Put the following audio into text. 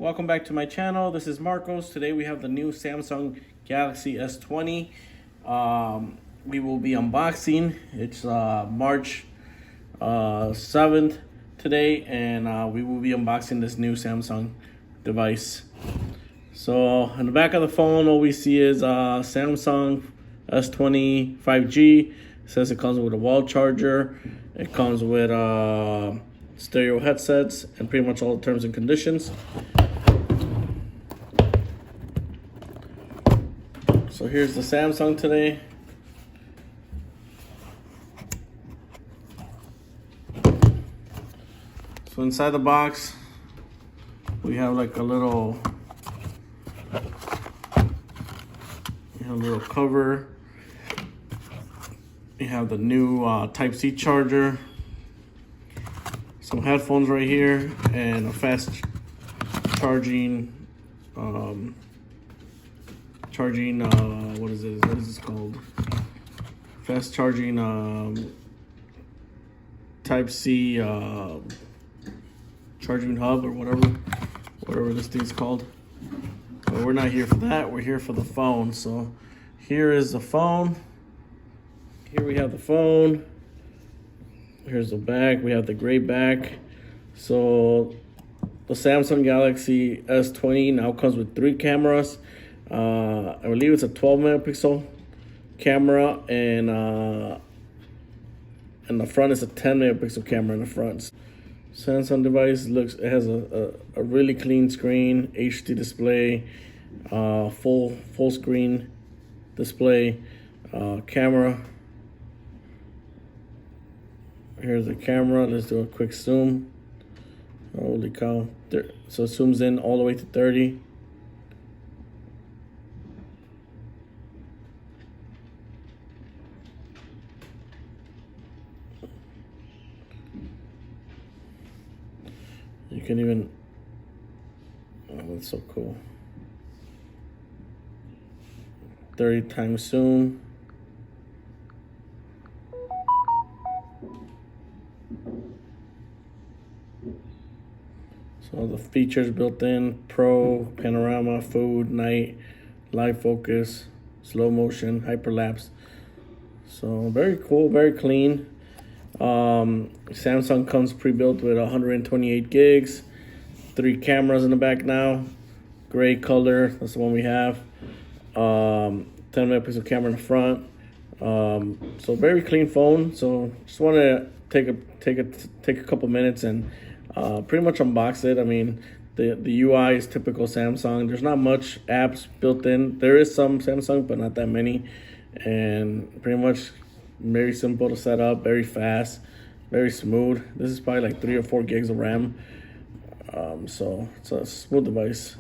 Welcome back to my channel. This is Marcos. Today we have the new Samsung Galaxy S20. We will be unboxing. It's March 7th today, and we will be unboxing this new Samsung device. So on the back of the phone, all we see is Samsung S20 5G. It says it comes with a wall charger. It comes with stereo headsets and pretty much all the terms and conditions. So here's the Samsung today. So inside the box, we have like a little cover. You have the new Type-C charger, some headphones right here, and a fast charging what is this called? Fast charging Type-C charging hub or whatever this thing's called. But we're not here for that. We're here for the phone. So here is the phone. Here we have the phone. Here's the back. We have the gray back. So the Samsung Galaxy S20 now comes with 3 cameras. I believe it's a 12 megapixel camera, and the front is a 10 megapixel camera in the front. Samsung device has a really clean screen, HD display, full screen display, camera. Here's the camera. Let's do a quick zoom. Holy cow. So it zooms in all the way to 30. You can even, oh, that's so cool. 30 times zoom. So the features built in: Pro, Panorama, Food, Night, Live Focus, Slow Motion, Hyperlapse. So very cool, very clean. Samsung comes pre-built with 128 gigs, 3 cameras in the back now, gray color, that's the one we have, 10 megapixel camera in the front. So very clean phone. So just want to take a couple minutes and pretty much unbox it. I mean, the UI is typical Samsung. There's not much apps built in. There is some Samsung, but not that many, and pretty much very simple to set up, very fast, very smooth. This is probably like 3 or 4 gigs of RAM. So it's a smooth device.